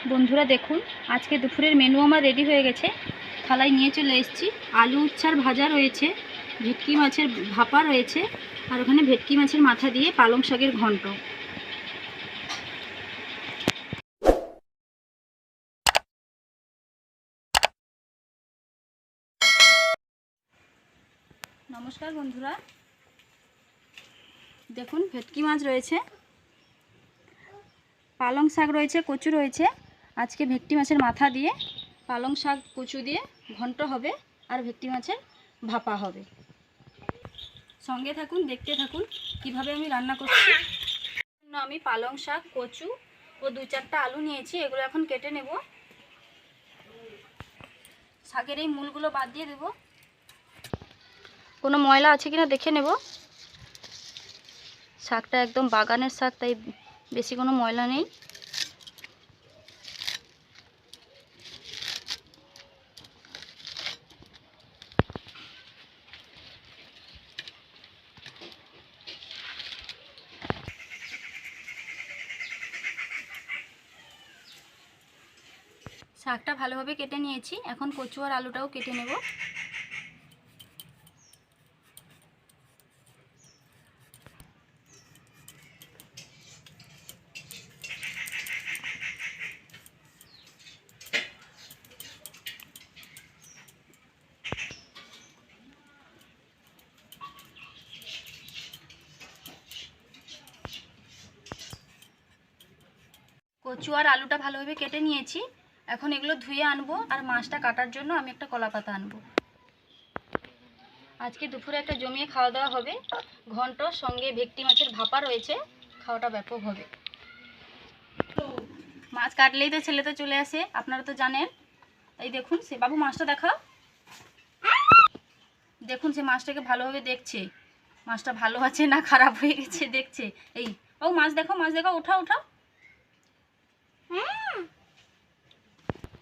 বন্ধুরা দেখুন, আজকে দুপুরের মেনু আমার রেডি হয়ে গেছে। থালায় নিয়ে চলে এসেছি। আলু উচ্ছার ভাজা রয়েছে, ভেটকি মাছের ভাপা রয়েছে, আর ওখানে ভেটকি মাছের মাথা দিয়ে পালং শাকের ঘন্ট। নমস্কার বন্ধুরা, দেখুন ভেটকি মাছ রয়েছে, পালং শাক রয়েছে, কচু রয়েছে। আজকে ভেটকি মাছের মাথা দিয়ে পালং শাক কচু দিয়ে ঘন্ট হবে, আর ভেটকি মাছের ভাপা হবে। সঙ্গে থাকুন, দেখতে থাকুন কিভাবে আমি রান্না করছি। আমি পালং শাক, কচু ও 2-4টা আলু নিয়েছি, এগুলো এখন কেটে নেব। শাকের এই মূলগুলো বাদ দিয়ে দেব। কোনো ময়লা আছে কিনা দেখে নেব। শাকটা একদম বাগানের শাক, তাই বেশি কোনো ময়লা নেই। শাকটা ভালোভাবে কেটে নিয়েছি, এখন কচু আর আলুটাও কেটে নেব। কচু আর আলুটা ভালোভাবে কেটে নিয়েছি, এখন এগুলো ধুয়ে আনবো, আর মাছটা কাটার জন্য আমি একটা কলাপাতা আনবো। আজকে দুপুরে একটা জমিয়ে খাওয়া দাওয়া হবে। ঘন্ট সঙ্গে ভেটকি মাছের ভাপা রয়েছে, খাওয়াটা ব্যাপক হবে। মাছ কাটলেই তো ছেলে তো চলে আসে, আপনারা তো জানেন। এই দেখুন, সে বাবু মাছটা দেখাও। দেখুন, সে মাছটাকে ভালোভাবে দেখছে, মাছটা ভালো আছে না খারাপ হয়ে গেছে দেখছে। এই ও মাছ দেখো, মাছ দেখো, উঠাও উঠাও।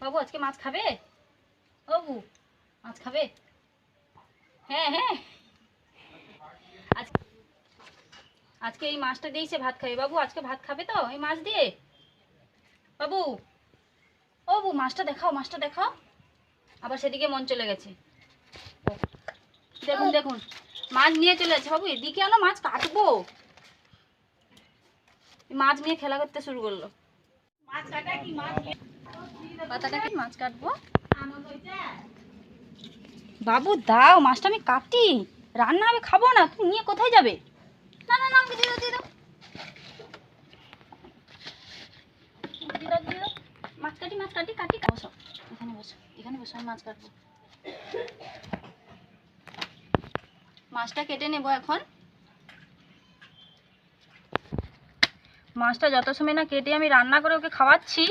বাবু আজকে মাছ খাবে? বাবু মাছ খাবে? হ্যাঁ হ্যাঁ, আজকে এই মাছটা দিয়েই সে ভাত খাবে। বাবু আজকে ভাত খাবে তো এই মাছ দিয়ে? বাবু ও বাবু মাছটা দেখাও, মাছটা দেখাও। আবার সেদিকে মন চলে গেছে। দেখুন দেখুন, মাছ নিয়ে চলে যাচ্ছে। বাবু এদিকে আনো, মাছ কাটবো। মাছ নিয়ে খেলা করতে শুরু করলো। পাতাটা কি মাছ কাটবো? বাবু দাও, মাছটা আমি কাটি, রান্না আমি খাবো না। তুমি নিয়ে কোথায় যাবে? না না না, আমাকে দিয়ে দাও, দিয়ে দাও, দিয়ে দাও, দিয়ে দাও। মাছ কাটি, মাছ কাটি, কাটি। বসো এখানে, বসো এখানে, বসো, আমি মাছ কাটবো। মাছটা কেটে নেব এখন। মাছটা যত সময় না কেটে আমি রান্না করে ওকে খাওয়াচ্ছি,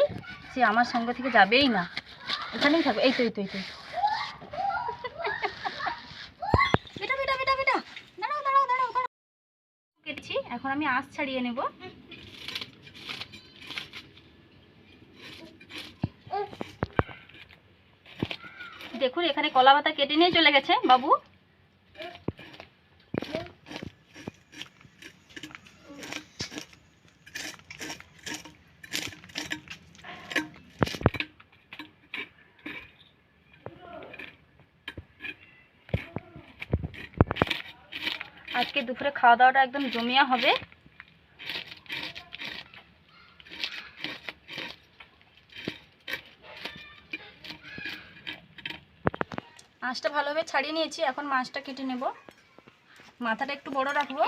সে আমার সঙ্গে থেকে যাবেই না, এখানেই থাকবে। এই তো এই তো এই তো, বেটা বেটা বেটা বেটা, দাঁড়াও দাঁড়াও দাঁড়াও দাঁড়াও। কেটেছি, এখন আমি আঁশ ছাড়িয়ে নেব। দেখুন, এখানে কলা পাতা কেটে নিয়ে চলে গেছে বাবু। আজকে দুপুরে খাওয়া দাওয়াটা একদম জমিয়া হবে। আঁশটা ভালোভাবে ছাড়িয়ে নিয়েছি, এখন মাছটা কেটে নেব। মাথাটা একটু বড় রাখবো।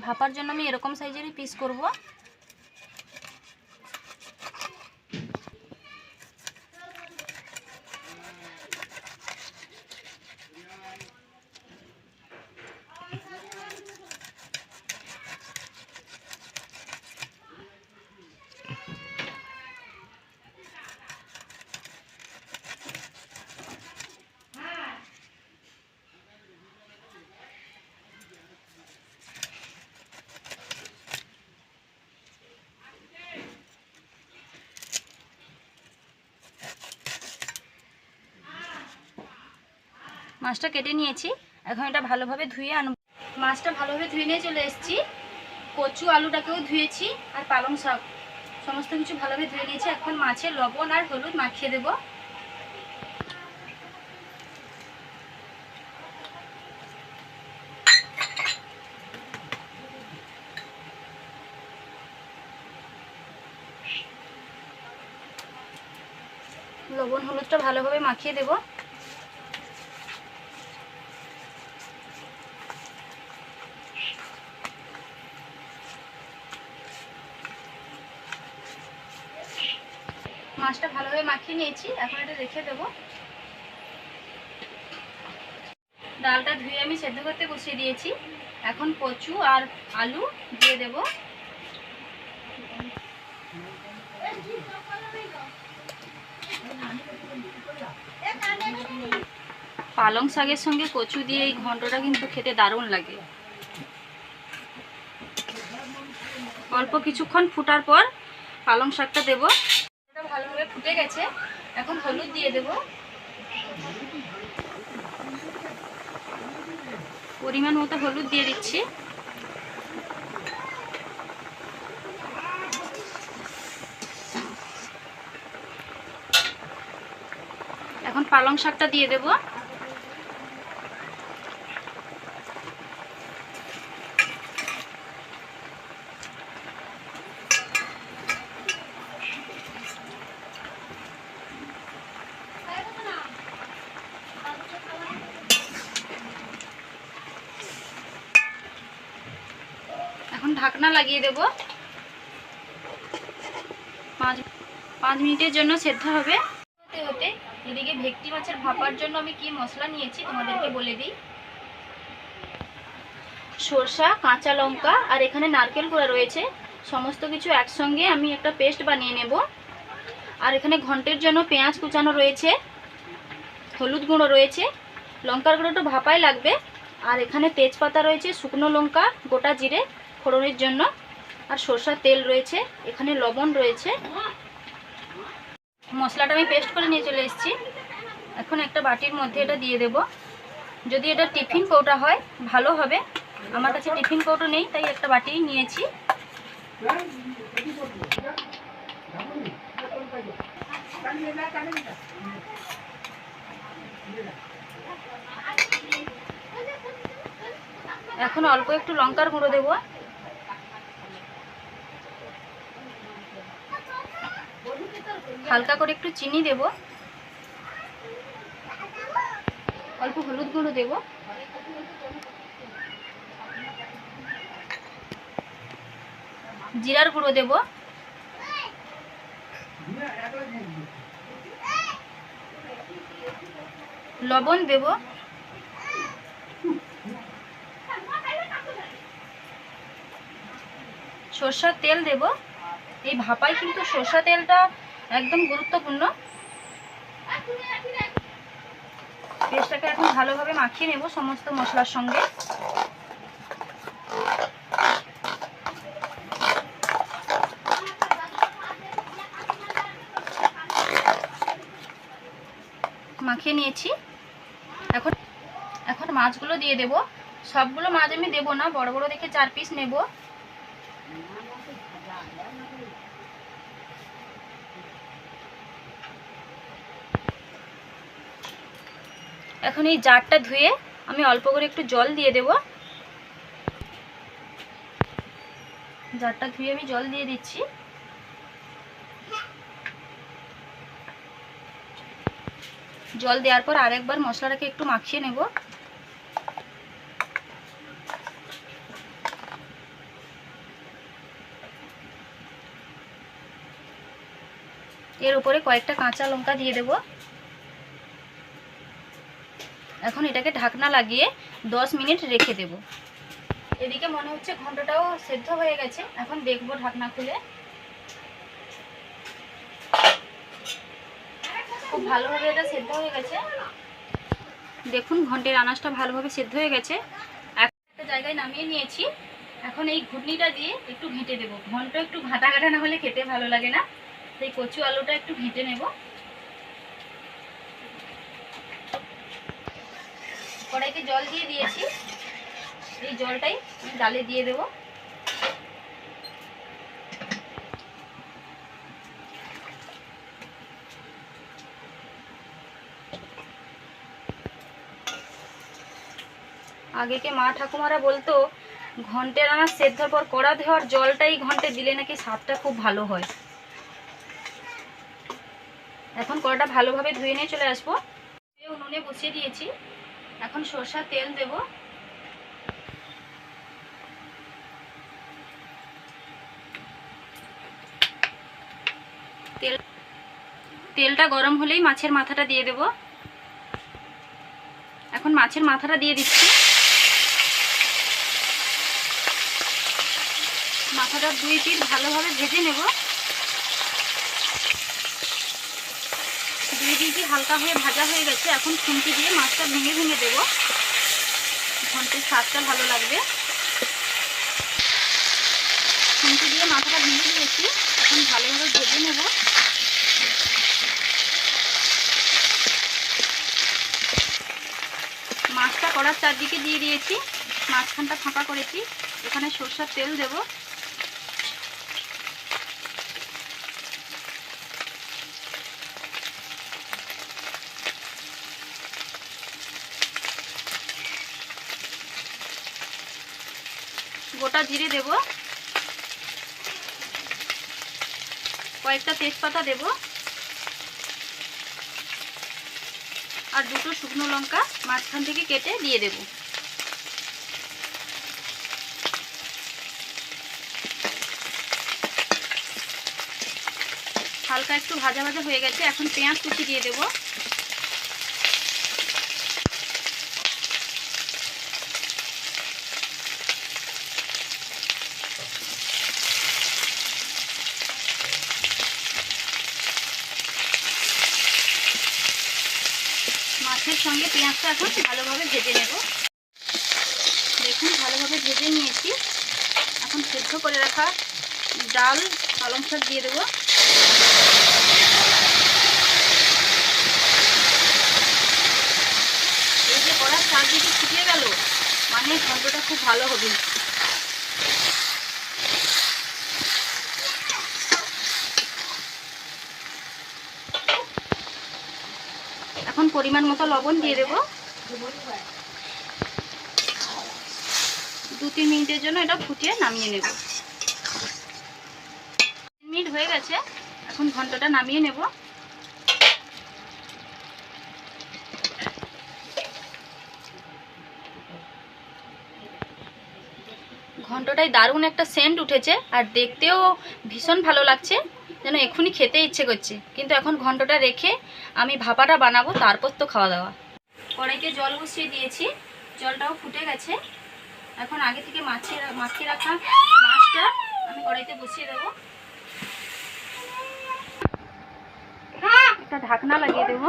ভাপার জন্য আমি এরকম সাইজেরই পিস করব। মাছটা কেটে নিয়েছি, এখন এটা ভালোভাবে ধুয়ে আনব। মাছটা ভালোভাবে ধুয়ে নিয়ে চলে এসেছি। কচু আলুটাকেও ধুয়েছি আর পালং শাক সমস্ত কিছু ভালোভাবে ধুয়ে নিয়েছি। এখন মাছে লবণ আর হলুদ মাখিয়ে দেব। লবণ হলুদটা ভালোভাবে মাখিয়ে দেব। মাছটা ভালোভাবে মাখিয়ে নিয়েছি, এখন এটা রেখে দেব। ডালটা ধুয়ে আমি সেদ্ধ করতে বসিয়ে দিয়েছি। এখন কচু আর আলু দিয়ে দেব। পালং শাকের সঙ্গে কচু দিয়ে এই ঘন্টটা কিন্তু খেতে দারুণ লাগে। অল্প কিছুক্ষণ ফুটার পর পালং শাকটা দেব। এটা ভালোভাবে ফুটে গেছে, এখন হলুদ দিয়ে দেব। পরিমাণ মতো হলুদ দিয়ে দিচ্ছি। এখন পালং শাকটা দিয়ে দেব। এখন ঢাকনা লাগিয়ে দেব। 5 মিনিটের জন্য সেদ্ধ হবে। হতে হতে এদিকে ভেটকি মাছের ভাপার জন্য আমি কি মশলা নিয়েছি তোমাদেরকে বলে দিই। সরষা, কাঁচা লঙ্কা আর এখানে নারকেল কোড়া রয়েছে। সমস্ত কিছু একসঙ্গে আমি একটা পেস্ট বানিয়ে নেব। আর এখানে ঘন্টের জন্য পেঁয়াজ কুচানো রয়েছে, হলুদ গুঁড়ো রয়েছে, লঙ্কার গুঁড়োটা ভাপায় লাগবে। আর এখানে তেজপাতা রয়েছে, শুকনো লঙ্কা, গোটা জিরে ফোড়নের জন্য, আর সরষার তেল রয়েছে, এখানে লবণ রয়েছে। মশলাটা আমি পেস্ট করে নিয়ে চলে এসেছি। এখন একটা বাটির মধ্যে এটা দিয়ে দেব। যদি এটা টিফিন কৌটা হয় ভালো হবে, আমার কাছে টিফিন কৌটো নেই তাই একটা বাটি নিয়েছি। এখন অল্প একটু লঙ্কার গুঁড়ো দেব। হালকা করে একটু চিনি দেব, অল্প হলুদ গুঁড়ো দেব, জিরার গুঁড়ো দেব, লবণ দেব, সরষের তেল দেব। এই ভাপায় কিন্তু সরষের তেলটা একদম গুরুত্বপূর্ণ। পেস্টটাকে এখন ভালোভাবে মাখিয়ে নেব সমস্ত মশলার সঙ্গে। মাখিয়ে নিয়েছি। এখন মাছগুলো দিয়ে দেব। সবগুলো মাছ আমি দেব না, বড় বড় দেখে 4 পিস নেব। এখন এই জারটা ধুয়ে আমি অল্প করে একটু জল দিয়ে দেব। জারটা ধুয়ে আমি জল দিয়ে দিচ্ছি। জল দেওয়ার পর আরেকবার মশলাটাকে একটু মাখিয়ে নেব। এর উপরে কয়েকটা কাঁচা লঙ্কা দিয়ে দেব। এখন এটাকে ঢাকনা লাগিয়ে 10 মিনিট রেখে দেব। এদিকে মনে হচ্ছে ঘন্টটাও সেদ্ধ হয়ে গেছে। এখন দেখবো ঢাকনা খুলে। খুব ভালোভাবে এটা সেদ্ধ হয়ে গেছে। দেখুন ঘন্টের আনাজটা ভালোভাবে সেদ্ধ হয়ে গেছে। একটা জায়গায় নামিয়ে নিয়েছি। এখন এই ঘুটনিটা দিয়ে একটু ঘেঁটে দেব। ঘন্ট একটু ঘাটা ঘাটা না হলে খেতে ভালো লাগে না, তাই কচু আলুটা একটু ঘেঁটে নেব। কড়াইতে জল দিয়ে দিয়েছি, এই জলটাই আমি ডালে দিয়ে দেবো। আগেকে মা ঠাকুমারা বলতো ঘন্টে রান্না সেদ্ধর পর কড়া ধোয়ার জলটাই ঘন্টে দিলে নাকি স্বাদটা খুব ভালো হয়। এখন কড়াটা ভালোভাবে ধুয়ে নিয়ে চলে আসবো। উনুনে বসিয়ে দিয়েছি, এখন সরষের তেল দেব। তেলটা গরম হলেই মাছের মাথাটা দিয়ে দেব। এখন মাছের মাথাটা দিয়ে দিচ্ছি। মাথাটা 2 পিঠ ভালোভাবে ভেজে নেব। 2 পিঠই হালকা হয়ে ভাজা হয়ে গেছে। এখন খুন্তি দিয়ে মাছটা ভেঙে ভেঙে দেব, ঘন্টের স্বাদটা ভালো লাগবে। খুন্তি দিয়ে মাথাটা ভেঙে দিয়েছি, এখন ভালোভাবে ভেজে নেব। মাছটা কড়ার চারদিকে দিয়ে দিয়েছি, মাঝখানটা ফাঁকা করেছি। এখানে সরষের তেল দেব। গোটা জিরে দেব, কয়েকটা তেজপাতা দেব, আর 2টো শুকনো লঙ্কা মাঝখান থেকে কেটে দিয়ে দেব। হালকা একটু ভাজা ভাজা হয়ে গেছে, এখন পেঁয়াজ কুচি দিয়ে দেব। মাছের সঙ্গে পেঁয়াজটা এখন ভালোভাবে ভেজে নেব। দেখুন ভালোভাবে ভেজে নিয়েছি। এখন সেদ্ধ করে রাখা ডাল পালং শাক দিয়ে দেবো। এই যে কড়ার চারদিকে ফুটিয়ে গেল, মানে ঘন্টটা খুব ভালো হবে। এখন পরিমাণ মতো লবণ দিয়ে দেব। 2-3 মিনিটের জন্য এটা ফুটিয়ে নামিয়ে নেব। 3 মিনিট হয়ে গেছে, এখন ঘন্টটা নামিয়ে নেব। ঘন্টটায় দারুণ একটা সেন্ট উঠেছে, আর দেখতেও ভীষণ ভালো লাগছে, যেন এক্ষুনি খেতে ইচ্ছে করছে। কিন্তু এখন ঘন্টটা রেখে আমি ভাপাটা বানাবো, তারপর তো খাওয়া দাওয়া। কড়াইতে জল বসিয়ে দিয়েছি, জলটাও ফুটে গেছে। এখন আগে থেকে মাখিয়ে রাখা মাছটা আমি কড়াইতে বসিয়ে দেবো। একটা ঢাকনা লাগিয়ে দেবো,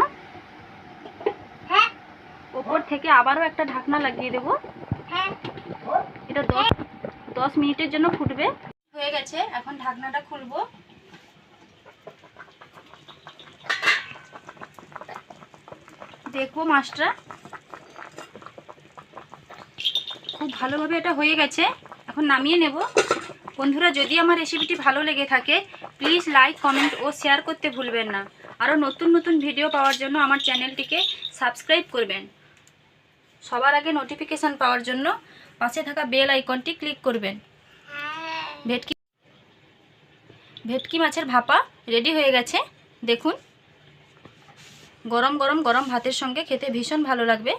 ওপর থেকে আবারও একটা ঢাকনা লাগিয়ে দেবো। এটা 10 মিনিটের জন্য ফুটবে। হয়ে গেছে, এখন ঢাকনাটা খুলবো। দেখবো মাছটা খুব ভালোভাবে এটা হয়ে গেছে, এখন নামিয়ে নেব। বন্ধুরা, যদি আমার রেসিপিটি ভালো লেগে থাকে প্লিজ লাইক, কমেন্ট ও শেয়ার করতে ভুলবেন না। আরও নতুন নতুন ভিডিও পাওয়ার জন্য আমার চ্যানেলটিকে সাবস্ক্রাইব করবেন। সবার আগে নোটিফিকেশান পাওয়ার জন্য পাশে থাকা বেল আইকনটি ক্লিক করবেন। ভেটকি মাছের ভাপা রেডি হয়ে গেছে। দেখুন, গরম গরম ভাতের সঙ্গে খেতে ভীষণ ভালো লাগবে।